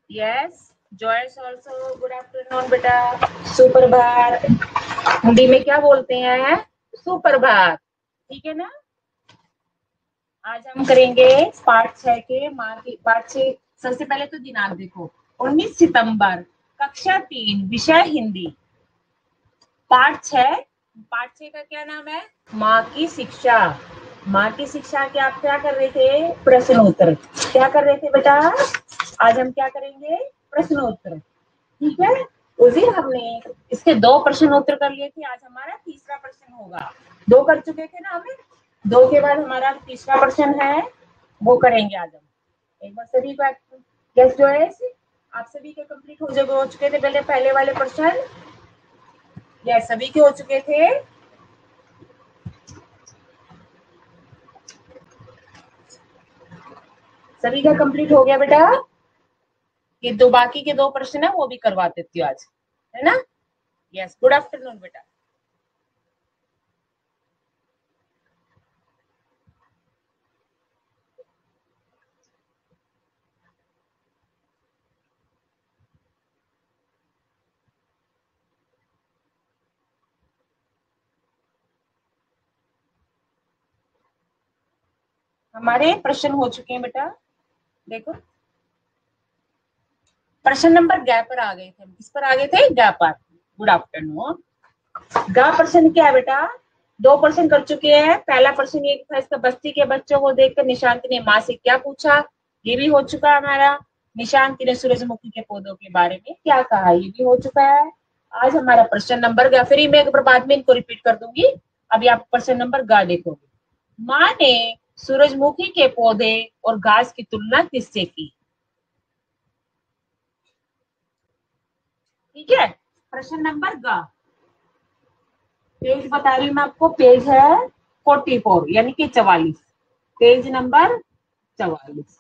Yes Joyce also good afternoon बेटा। सुप्रभात हिंदी में क्या बोलते हैं? सुप्रभात। ठीक है ना। आज हम करेंगे पार्ट 6 के पार्ट 6। सबसे पहले तो दिनांक देखो 19 सितंबर कक्षा 3 विषय हिंदी। पार्ट 6। पार्ट 6 का क्या नाम है? माँ की शिक्षा। माँ की शिक्षा के आप क्या कर रहे थे? प्रश्नोत्तर। क्या कर रहे थे बेटा? आज हम क्या करेंगे? प्रश्नोत्तर। ठीक है। उस दिन हमने इसके 2 प्रश्नोत्तर कर लिए थे। आज हमारा तीसरा प्रश्न होगा। 2 कर चुके थे ना हमें। 2 के बाद हमारा तीसरा प्रश्न है, वो करेंगे आज हम। एक बार सभी को यस जॉयस, आप सभी के कंप्लीट हो चुके थे पहले वाले प्रश्न। यस सभी के हो चुके थे। सभी का कंप्लीट हो गया बेटा। ये दो बाकी के 2 प्रश्न है वो भी करवा देती हूँ आज, है ना। यस गुड आफ्टरनून बेटा। हमारे प्रश्न हो चुके हैं बेटा। देखो प्रश्न नंबर ग पर आ गए थे। हम किस पर आ गए थे? ग पर। Good afternoon. ग प्रश्न क्या है बेटा? 2 प्रश्न कर चुके हैं। पहला प्रश्न ये था, इसका बस्ती के बच्चों को देखकर निशांत ने माँ से क्या पूछा। ये भी हो चुका है हमारा। निशांत ने सूरजमुखी के पौधों के बारे में क्या कहा, ये भी हो चुका है। आज हमारा प्रश्न नंबर ग, फिर मैं एक बार बाद में इनको रिपीट कर दूंगी। अभी आप प्रश्न नंबर ग देखोगे। माँ ने सूरजमुखी के पौधे और घास की तुलना किससे की? ठीक है। प्रश्न नंबर ग। पेज बता रही हूँ मैं आपको। पेज है 44 यानी कि 44। Page number 44।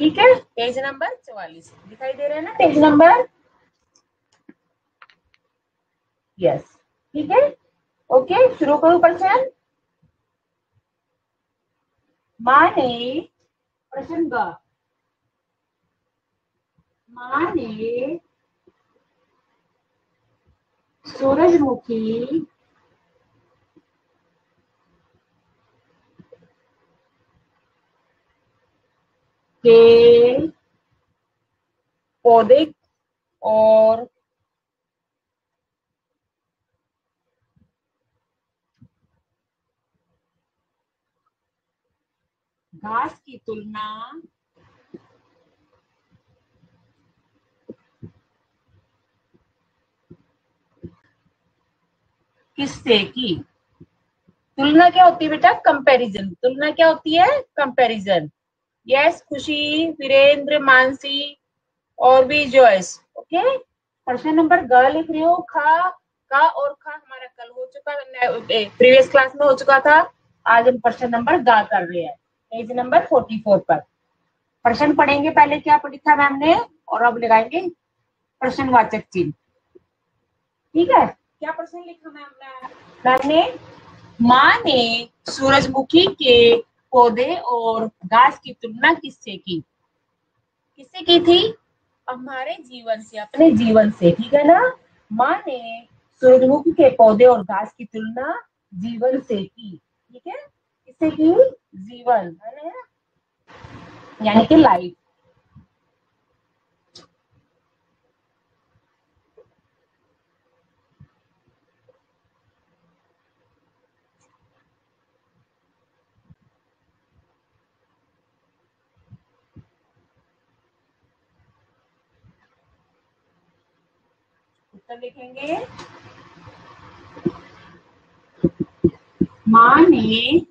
ठीक है। पेज नंबर 44 दिखाई दे रहा है ना? Page number. यस। ठीक है। ओके शुरू करूँ प्रश्न। माँ ने प्रश्न ग। माँ ने सूरजमुखी के पौधे और घास की तुलना किससे की? तुलना क्या होती है बेटा? कंपैरिजन। तुलना क्या होती है? कंपैरिजन। यस खुशी, वीरेंद्र, मानसी और भी जॉयस। ओके। प्रश्न नंबर ग लिख रही हो। खा का और खा हमारा कल हो चुका, प्रीवियस क्लास में हो चुका था। आज हम प्रश्न नंबर ग कर रहे हैं पेज नंबर 44 पर। प्रश्न पढ़ेंगे पहले क्या लिखा मैम ने, और अब लगाएंगे प्रश्नवाचक चिन्ह। ठीक है। क्या प्रश्न लिखा मैम ने? माँ ने सूरजमुखी के पौधे और घास की तुलना किससे की? किससे की थी? हमारे जीवन से, अपने जीवन से। ठीक है ना। माँ ने सूरजमुखी के पौधे और घास की तुलना जीवन से की। ठीक है। किससे की? जीवन, है ना, यानी कि लाइफ। उत्तर लिखेंगे। माँ ने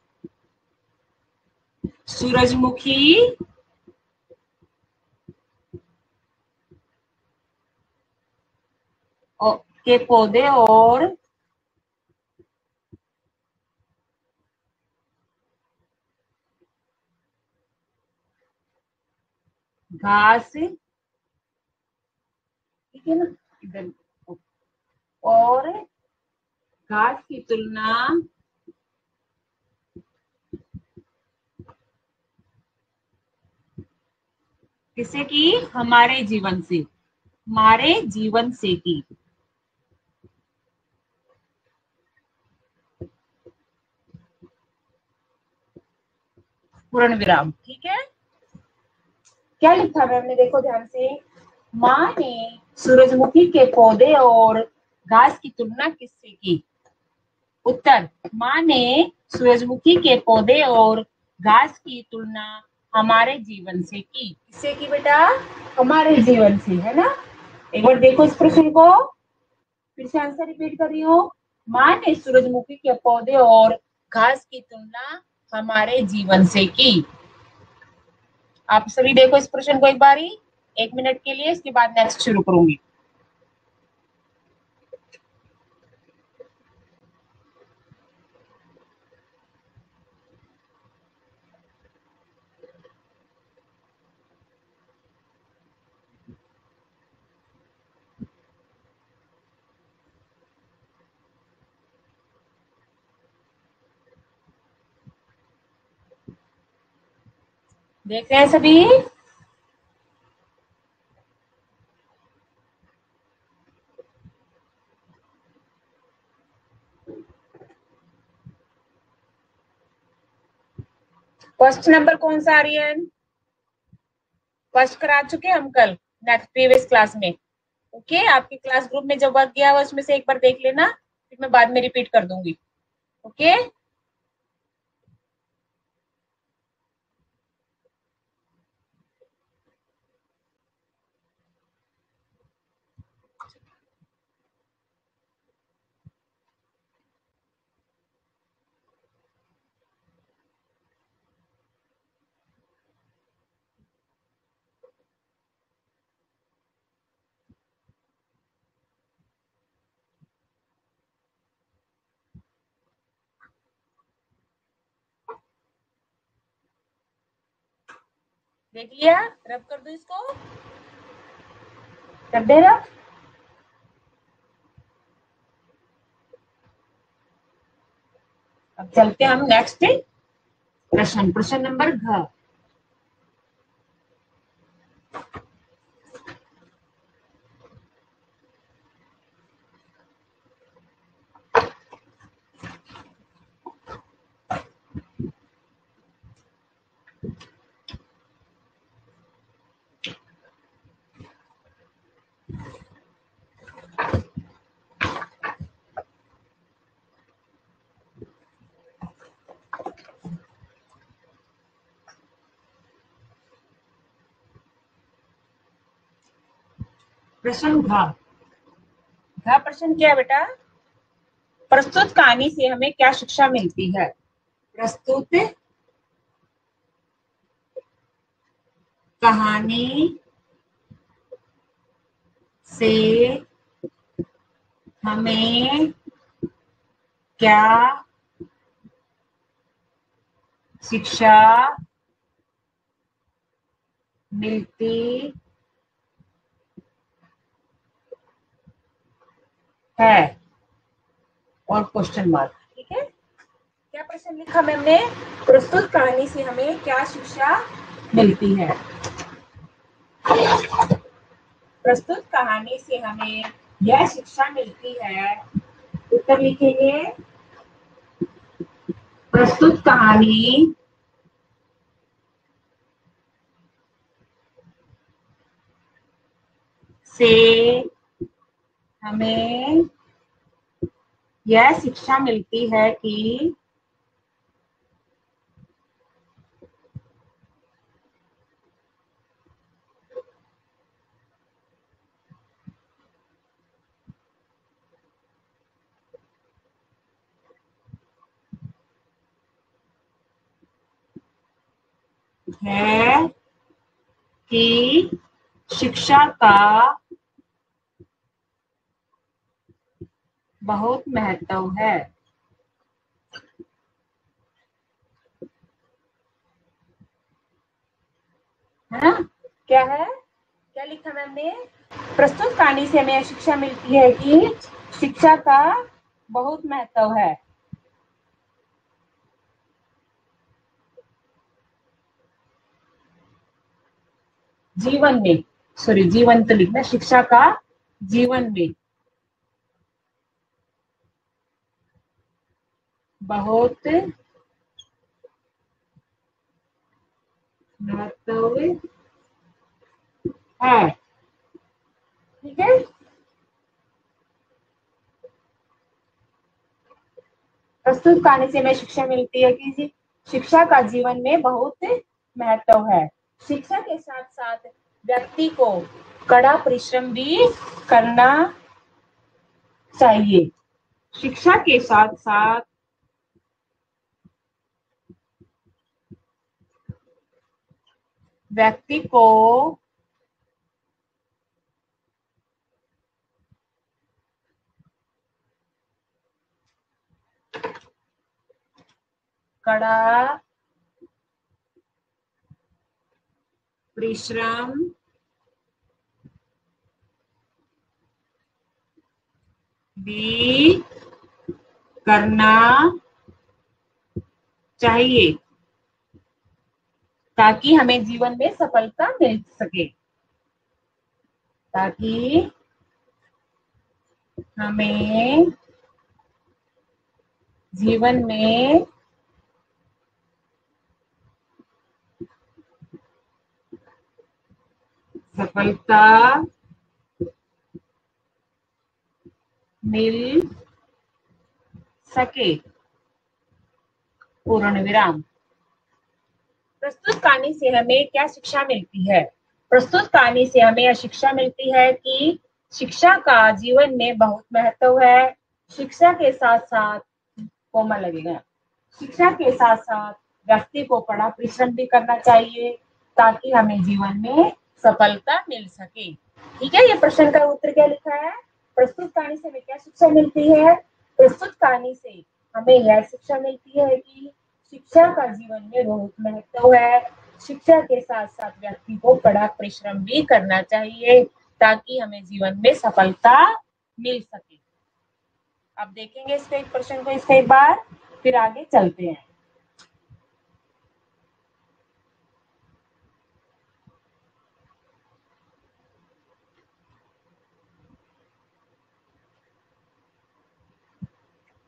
सूरजमुखी के पौधे और घास, ठीक है ना, इधर, और घास की तुलना किससे की? हमारे जीवन से, हमारे जीवन से की। पूर्ण विराम। ठीक है, क्या लिखा है हमने, देखो ध्यान से। माँ ने सूरजमुखी के पौधे और घास की तुलना किससे की? उत्तर, माँ ने सूरजमुखी के पौधे और घास की तुलना हमारे जीवन से की। किससे की बेटा? हमारे जीवन से, है ना। एक बार देखो इस प्रश्न को, फिर से आंसर रिपीट कर रही हूँ। माँ ने सूरजमुखी के पौधे और घास की तुलना हमारे जीवन से की। आप सभी देखो इस प्रश्न को एक बारी, 1 मिनट के लिए, इसके बाद नेक्स्ट शुरू करूंगी। देख रहे हैं सभी? फर्स्ट नंबर कौन सा आर्यन? फर्स्ट करा चुके हम कल, नेक्स्ट प्रीवियस क्लास में। ओके, आपके क्लास ग्रुप में जो वर्क गया हुआ उसमें से एक बार देख लेना, फिर मैं बाद में रिपीट कर दूंगी। ओके, देख लिया? रब कर दो इसको, कर दे रब। अब चलते हैं हम नेक्स्ट प्रश्न, प्रश्न नंबर घ। प्रश्न घ। घ प्रश्न क्या है बेटा? प्रस्तुत कहानी से हमें क्या शिक्षा मिलती है? प्रस्तुत कहानी से हमें क्या शिक्षा मिलती है? और क्वेश्चन मार्क। ठीक है, क्या प्रश्न लिखा मैंने? प्रस्तुत कहानी से हमें क्या शिक्षा मिलती है? प्रस्तुत कहानी से हमें यह शिक्षा मिलती है, उत्तर लिखेंगे। प्रस्तुत कहानी से हमें यह शिक्षा मिलती है कि है कि शिक्षा का बहुत महत्व है। है ना? क्या है, क्या लिखा मैम ने? प्रस्तुत कहानी से हमें शिक्षा मिलती है कि शिक्षा का बहुत महत्व है। जीवन में, सॉरी जीवन तो लिखना, शिक्षा का जीवन में बहुत महत्व है। ठीक है, प्रस्तुत कहानी से हमें शिक्षा मिलती है कि शिक्षा का जीवन में बहुत महत्व है। शिक्षा के साथ साथ व्यक्ति को कड़ा परिश्रम भी करना चाहिए। शिक्षा के साथ साथ व्यक्ति को कड़ा परिश्रम भी करना चाहिए ताकि हमें जीवन में सफलता मिल सके, ताकि हमें जीवन में सफलता मिल सके। पूर्ण विराम। प्रस्तुत कहानी से हमें क्या शिक्षा मिलती है? प्रस्तुत कहानी से हमें यह शिक्षा मिलती है कि शिक्षा का जीवन में बहुत महत्व है। शिक्षा के साथ साथ, कोमल लगेगा, शिक्षा के साथ साथ व्यक्ति को कड़ा परिश्रम भी करना चाहिए ताकि हमें जीवन में सफलता मिल सके। ठीक है, ये प्रश्न का उत्तर क्या लिखा है? प्रस्तुत कहानी से हमें क्या शिक्षा मिलती है? प्रस्तुत कहानी से हमें यह शिक्षा मिलती है कि शिक्षा का जीवन में बहुत महत्व है। शिक्षा के साथ साथ व्यक्ति को कड़ा परिश्रम भी करना चाहिए ताकि हमें जीवन में सफलता मिल सके। अब देखेंगे इसका एक प्रश्न को इसका एक बार, फिर आगे चलते हैं।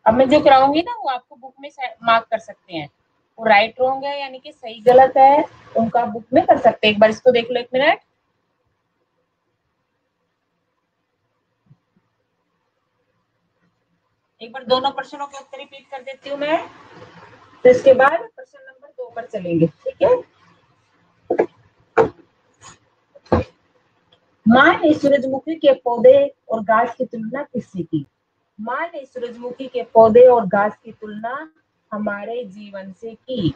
अब मैं जो कराऊंगी ना वो आपको बुक में मार्क कर सकते हैं। वो राइट रॉन्ग है यानी कि सही गलत है, उनका बुक में कर सकते हैं। एक बार इसको देख लो, एक मिनट। एक बार दोनों प्रश्नों के उत्तर रिपीट कर देती हूँ मैं, तो इसके बाद प्रश्न नंबर 2 पर चलेंगे। ठीक है। माँ ने सूरजमुखी के पौधे और घास की तुलना किससे की? माँ ने सूरजमुखी के पौधे और घास की तुलना हमारे जीवन से की।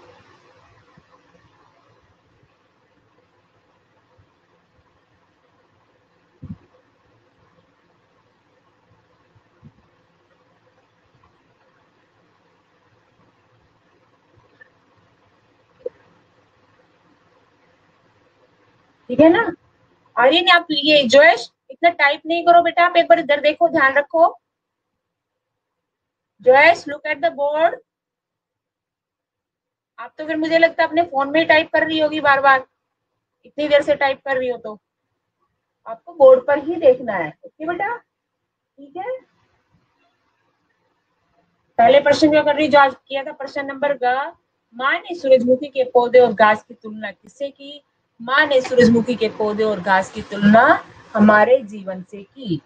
ठीक है ना? आर्यन, आप ये जोश इतना टाइप नहीं करो बेटा, आप एक बार इधर देखो, ध्यान रखो। जोश, लुक एट द बोर्ड। आप तो फिर मुझे लगता है अपने फोन में ही टाइप कर रही होगी बार बार, इतनी देर से टाइप कर रही हो तो आपको बोर्ड पर ही देखना है। ओके बेटा, ठीक है। पहले प्रश्न जो कर रही, जो आज किया था प्रश्न नंबर ग, माँ ने सूरजमुखी के पौधे और घास की तुलना किससे की? माँ ने सूरजमुखी के पौधे और घास की तुलना हमारे जीवन से की।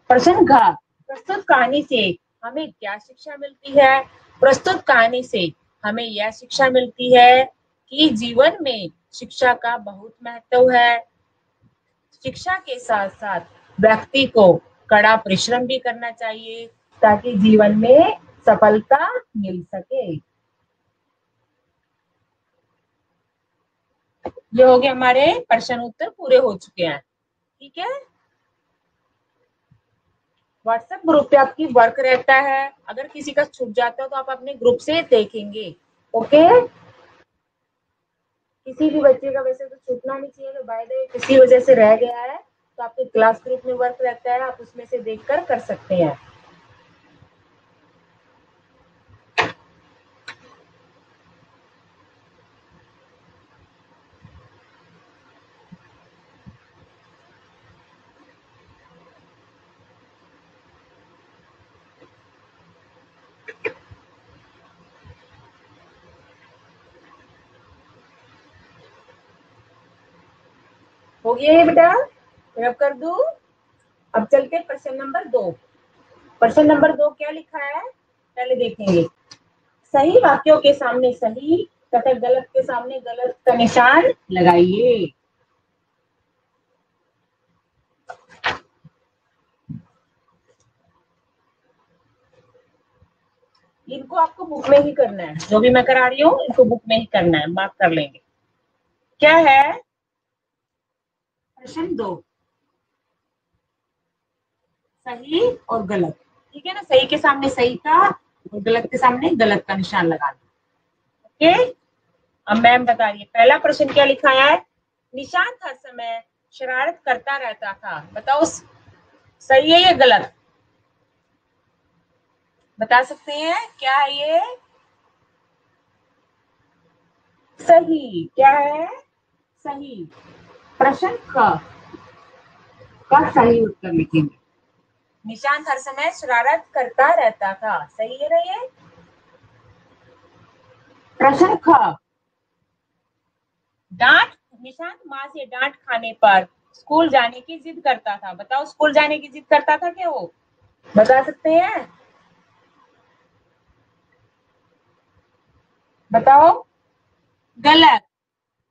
प्रश्न घ, प्रस्तुत कहानी से हमें क्या शिक्षा मिलती है? प्रस्तुत कहानी से हमें यह शिक्षा मिलती है कि जीवन में शिक्षा का बहुत महत्व है। शिक्षा के साथ साथ व्यक्ति को कड़ा परिश्रम भी करना चाहिए ताकि जीवन में सफलता मिल सके। ये हो गए हमारे प्रश्न उत्तर, पूरे हो चुके हैं। ठीक है। व्हाट्सएप ग्रुप पे आपकी वर्क रहता है, अगर किसी का छूट जाता है तो आप अपने ग्रुप से देखेंगे। ओके। किसी भी बच्चे का वैसे तो छूटना नहीं चाहिए, तो बाय द वे किसी वजह से रह गया है तो आपके क्लास ग्रुप में वर्क रहता है, आप उसमें से देखकर कर सकते हैं। हो गया ये बेटा, फिर अब कर दूं। अब चलते प्रश्न नंबर 2। प्रश्न नंबर 2 क्या लिखा है पहले देखेंगे। सही वाक्यों के सामने सही तथा गलत के सामने गलत का निशान लगाइए। इनको आपको बुक में ही करना है, जो भी मैं करा रही हूँ इनको बुक में ही करना है, मार्क कर लेंगे। क्या है प्रश्न 2, सही और गलत, ठीक है ना। सही के सामने सही का और गलत के सामने गलत का निशान लगाना। ओके, अब मैम बता रही है पहला प्रश्न क्या लिखा है। निशांत हर समय शरारत करता रहता था, बताओ सही है या गलत, बता सकते हैं क्या है ये। सही, क्या है सही। प्रश्न का सही उत्तर लिखेंगे। निशांत हर समय शरारत करता रहता था, सही है ना ये। प्रश्न डांट, निशांत माँ से डांट खाने पर स्कूल जाने की जिद करता था, बताओ स्कूल जाने की जिद करता था क्या वो, बता सकते हैं, बताओ। गलत,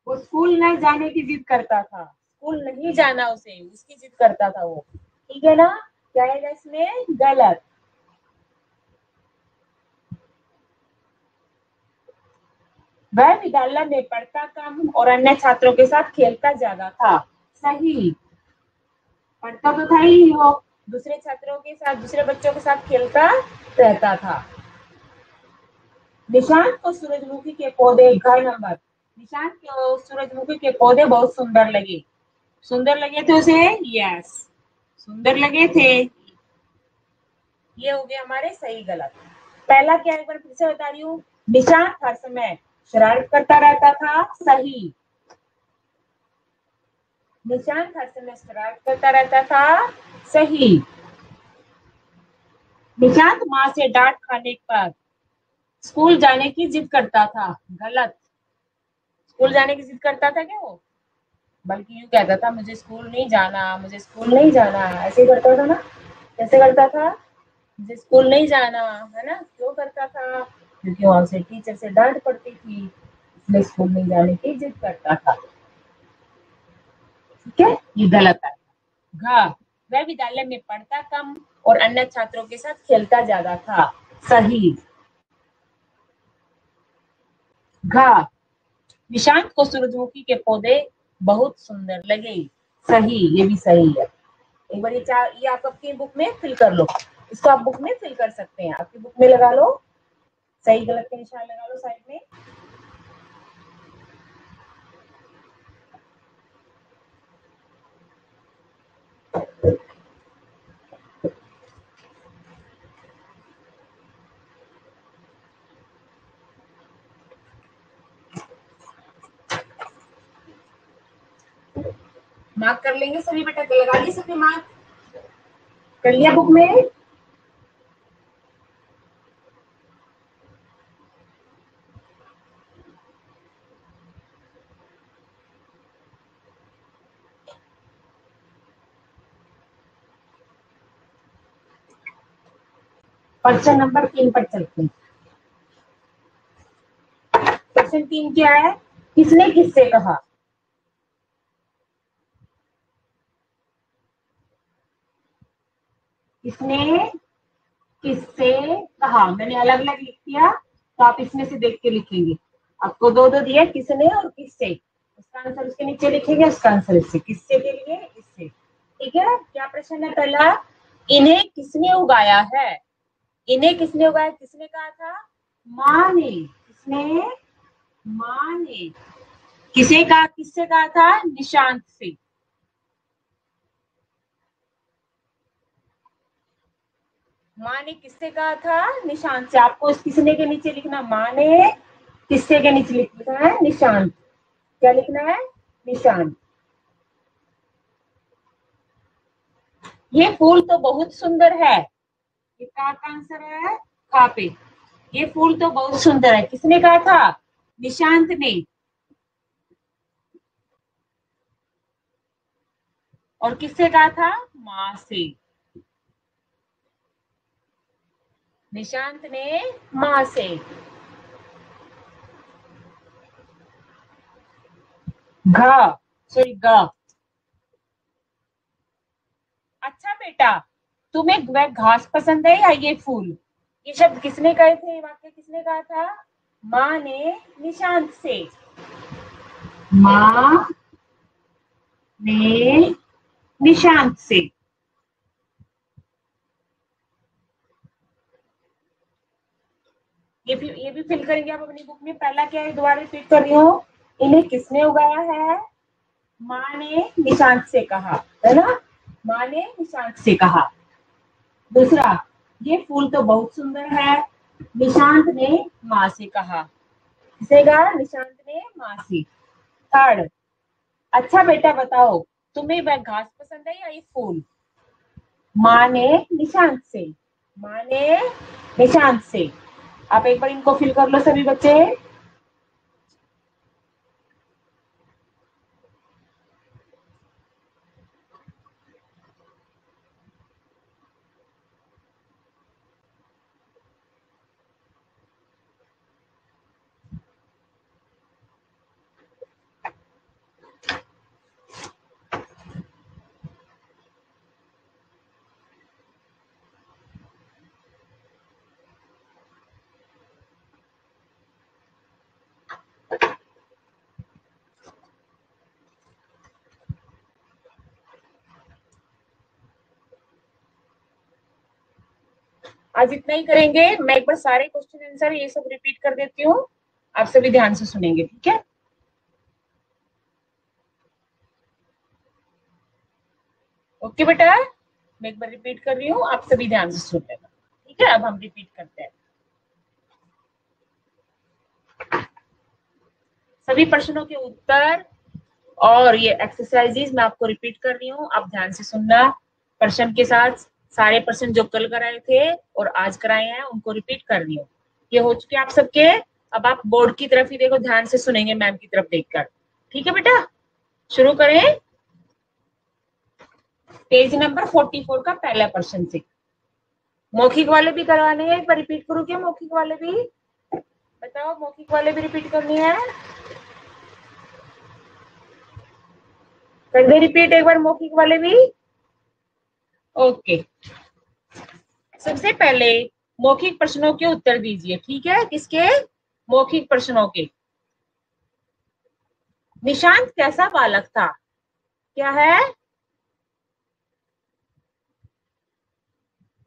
वो स्कूल न जाने की जिद करता था, स्कूल नहीं जाना उसे, उसकी जिद करता था वो, ठीक है ना। क्या है इसमें गलत। वह विद्यालय में पढ़ता कम और अन्य छात्रों के साथ खेलता ज्यादा था, सही। पढ़ता तो था ही वो, दूसरे छात्रों के साथ दूसरे बच्चों के साथ खेलता रहता था। निशांत को सूरजमुखी के पौधे, घर नंबर, निशांत को सूरजमुखी के पौधे बहुत सुंदर लगे, सुंदर लगे थे उसे, यस सुंदर लगे थे। ये हो गया हमारे सही गलत। पहला क्या है एक बार फिर से बता रही हूँ। निशांत हर समय शरारत करता रहता था, सही। निशांत हर समय शरारत करता रहता था, सही। निशांत माँ से डांट खाने पर स्कूल जाने की जिद करता था, गलत। स्कूल जाने की जिद करता था क्या वो, बल्कि यूं कहता था मुझे स्कूल नहीं जाना, मुझे स्कूल नहीं जाना, ऐसे ही करता था ना। कैसे करता था, मुझे स्कूल नहीं जाना, है ना। क्यों करता था, क्योंकि वहां से टीचर से डांट पड़ती थी, इसलिए स्कूल नहीं जाने की जिद करता था, ठीक है। ये गलत है। घ, वह विद्यालय में पढ़ता कम और अन्य छात्रों के साथ खेलता ज्यादा था, सही। घ, निशांत को सूरजमुखी के पौधे बहुत सुंदर लगे, सही, ये भी सही है। एक बार ये आप अपनी बुक में फिल कर लो, इसको आप बुक में फिल कर सकते हैं, आपकी बुक में लगा लो, सही गलत के निशान लगा लो साइड में। मार्क कर लेंगे सभी बेटा, लगा लिए सभी मार्क, कर लिया बुक में। प्रश्न नंबर 3 पर चलते हैं। प्रश्न 3 क्या है, किसने किससे कहा। किसने किससे कहा, मैंने अलग अलग लिख दिया, तो आप इसमें से देख के लिखेंगे। आपको दो दो दिया, किसने और किससे, उसका आंसर उसके नीचे लिखेंगे, उसका आंसर इससे, किससे के लिए इससे, ठीक है। क्या प्रश्न है पहला, इन्हें किसने उगाया है। इन्हें किसने उगाया, किसने कहा था, माँ ने, किसने, माँ ने। किसे कहा, किससे कहा था, निशांत से। माँ ने किससे कहा था, निशांत से। आपको इस किसने के नीचे लिखना, माँ ने किससे के नीचे लिखना है, निशांत। क्या लिखना है, निशांत। ये फूल तो बहुत सुंदर है, ये का आंसर है, खा पे। ये फूल तो बहुत सुंदर है, किसने कहा था, निशांत ने। और किससे कहा था? माँ से। निशांत ने माँ से। घ सॉरी ग। अच्छा बेटा, तुम्हें वह घास पसंद है या ये फूल? ये शब्द किसने कहे थे? ये वाक्य किसने कहा था? माँ ने निशांत से। माँ ने निशांत से। ये भी फिल करेंगे आप अपनी बुक में। पहला क्या है, दोबारा रिपीट कर रही हूँ। इन्हें किसने उगाया है? माँ ने निशांत से कहा, है ना? माँ ने निशांत से कहा। दूसरा, ये फूल तो बहुत सुंदर है, निशांत ने माँ से कहा। किसे कहा? निशांत ने माँ से। थर्ड, अच्छा बेटा बताओ, तुम्हें वह घास पसंद है या ये फूल? माँ ने निशांत से। माँ ने निशांत से। आप एक बार इनको फिल कर लो सभी बच्चे। आज इतना ही करेंगे। मैं एक बार सारे क्वेश्चन आंसर ये सब रिपीट कर देती हूँ, आप सभी ध्यान से सुनेंगे, ठीक है? ओके बेटा, मैं एक बार रिपीट कर रही हूँ, आप सभी ध्यान से सुन लेना, ठीक है? अब हम रिपीट करते हैं। सभी प्रश्नों के उत्तर और ये एक्सरसाइजेज मैं आपको रिपीट कर रही हूँ, आप ध्यान से सुनना। प्रश्न के साथ सारे प्रश्न जो कल कराए थे और आज कराए हैं उनको रिपीट कर रही हूँ। ये हो चुके आप सबके। अब आप बोर्ड की तरफ ही देखो, ध्यान से सुनेंगे मैम की तरफ देखकर, ठीक है बेटा? शुरू करें। पेज नंबर 44 का पहला प्रश्न से। मौखिक वाले भी करवाने हैं, एक बार रिपीट करूँ क्या? मौखिक वाले भी बताओ, मौखिक वाले भी रिपीट करनी है? कर दे रिपीट एक बार मौखिक वाले भी। ओके, सबसे पहले मौखिक प्रश्नों के उत्तर दीजिए, ठीक है? किसके? मौखिक प्रश्नों के। निशांत कैसा बालक था? क्या है?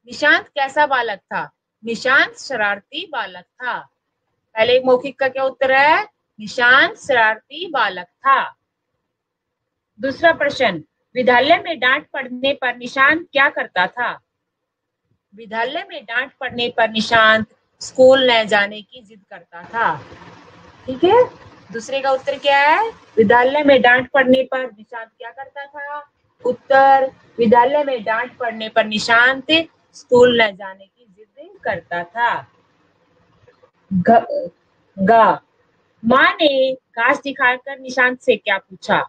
निशांत कैसा बालक था? निशांत शरारती बालक था। पहले एक मौखिक का क्या उत्तर है? निशांत शरारती बालक था। दूसरा प्रश्न, विद्यालय में डांट पड़ने पर निशांत क्या करता था? विद्यालय में डांट पड़ने पर निशांत स्कूल न जाने की जिद करता था, ठीक है? दूसरे का उत्तर क्या है? विद्यालय में डांट पड़ने पर निशांत क्या करता था? उत्तर, विद्यालय में डांट पड़ने पर निशांत स्कूल न जाने की जिद करता था। ग, माँ ने घास दिखाकर निशांत से क्या पूछा?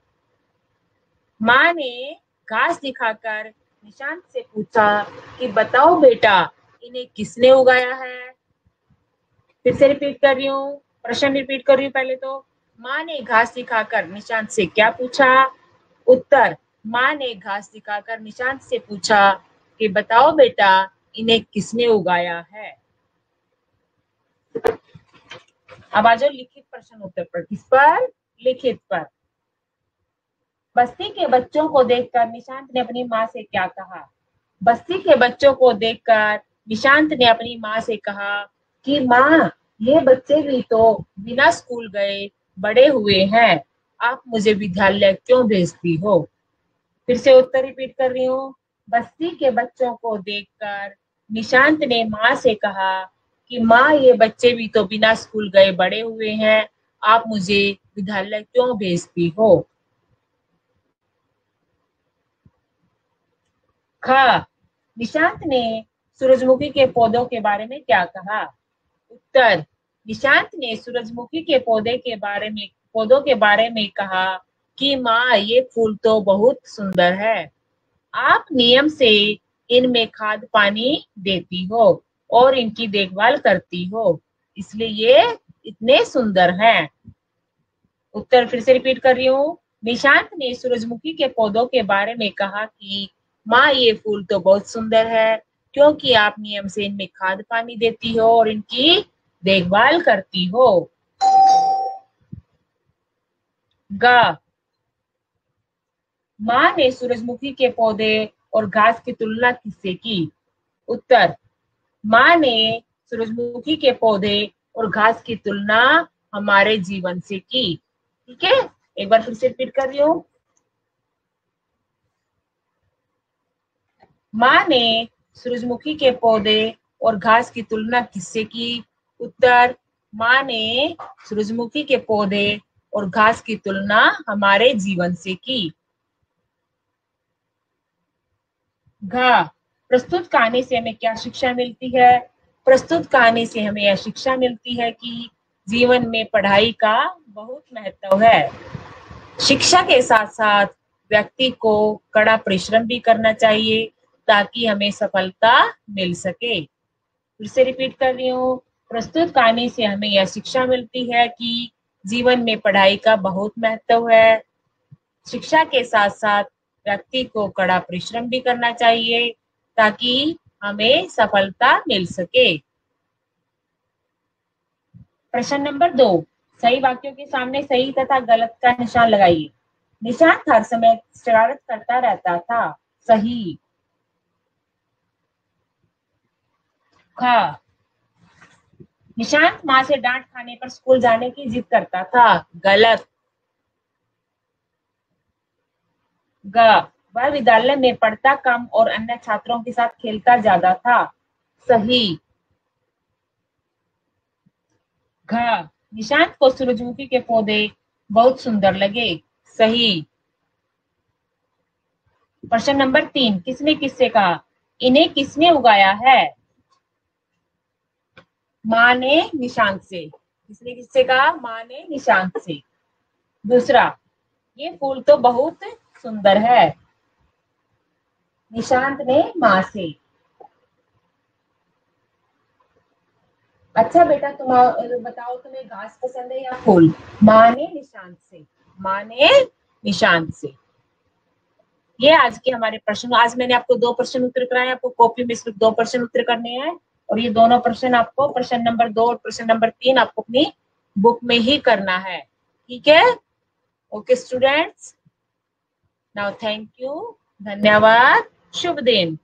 माँ ने घास दिखाकर निशांत से पूछा कि बताओ बेटा, इन्हें किसने उगाया है? फिर से रिपीट कर रही हूँ, प्रश्न रिपीट कर रही हूँ। पहले तो, माँ ने घास दिखाकर निशांत से क्या पूछा? उत्तर, माँ ने घास दिखाकर निशांत से पूछा कि बताओ बेटा, इन्हें किसने उगाया है? अब आ जाओ लिखित प्रश्न उत्तर पर। किस पर? लिखित पर। बस्ती के बच्चों को देखकर निशांत ने अपनी माँ से क्या कहा? बस्ती के बच्चों को देखकर निशांत ने अपनी माँ से कहा कि माँ, ये बच्चे भी तो बिना स्कूल गए बड़े हुए हैं, आप मुझे विद्यालय क्यों भेजती हो? फिर से उत्तर रिपीट कर रही हूँ। बस्ती के बच्चों को देखकर निशांत ने माँ से कहा कि माँ, ये बच्चे भी तो बिना स्कूल गए बड़े हुए हैं, आप मुझे विद्यालय क्यों भेजती हो? ख, निशांत ने सूरजमुखी के पौधों के बारे में क्या कहा? उत्तर, निशांत ने सूरजमुखी के पौधों के बारे में कहा कि माँ ये फूल तो बहुत सुंदर है। आप नियम से इनमें खाद पानी देती हो और इनकी देखभाल करती हो, इसलिए ये इतने सुंदर हैं। उत्तर फिर से रिपीट कर रही हूँ। निशांत ने सूरजमुखी के पौधों के बारे में कहा कि माँ ये फूल तो बहुत सुंदर है क्योंकि आप नियम से इनमें खाद पानी देती हो और इनकी देखभाल करती हो। ग, माँ ने सूरजमुखी के पौधे और घास की तुलना किससे की? उत्तर, माँ ने सूरजमुखी के पौधे और घास की तुलना हमारे जीवन से की। ठीक है, एक बार फिर से रिपीट कर रही हूँ। माँ ने सूरजमुखी के पौधे और घास की तुलना किससे की? उत्तर, माँ ने सूरजमुखी के पौधे और घास की तुलना हमारे जीवन से की। घ, प्रस्तुत कहानी से हमें क्या शिक्षा मिलती है? प्रस्तुत कहानी से हमें यह शिक्षा मिलती है कि जीवन में पढ़ाई का बहुत महत्व है। शिक्षा के साथ साथ व्यक्ति को कड़ा परिश्रम भी करना चाहिए ताकि हमें सफलता मिल सके। फिर से रिपीट कर रही हूँ। प्रस्तुत कहानी से हमें यह शिक्षा मिलती है कि जीवन में पढ़ाई का बहुत महत्व है। शिक्षा के साथ साथ व्यक्ति को कड़ा परिश्रम भी करना चाहिए ताकि हमें सफलता मिल सके। प्रश्न नंबर 2, सही वाक्यों के सामने सही तथा गलत का निशान लगाइए। निशांत हर समय शरारत करता रहता था। सही। ख, निशांत माँ से डांट खाने पर स्कूल जाने की जिद करता था। गलत। ग, वह विद्यालय में पढ़ता कम और अन्य छात्रों के साथ खेलता ज्यादा था। सही। घ, निशांत को सूरजमुखी के पौधे बहुत सुंदर लगे। सही। प्रश्न नंबर 3, किसने किससे कहा? इन्हें किसने उगाया है? माँ ने निशांत से। किसने किससे कहा? माँ ने निशांत से। दूसरा, ये फूल तो बहुत सुंदर है। निशांत ने माँ से। अच्छा बेटा, तुम बताओ तुम्हें घास पसंद है या फूल? माँ ने निशांत से। माँ ने निशांत से। ये आज के हमारे प्रश्न। आज मैंने आपको 2 प्रश्न उत्तर कराए। आपको कॉपी में सिर्फ 2 प्रश्न उत्तर करने हैं और ये दोनों प्रश्न आपको प्रश्न नंबर 2 और प्रश्न नंबर 3 आपको अपनी बुक में ही करना है। ठीक है? Okay students, now thank you, धन्यवाद, शुभ दिन।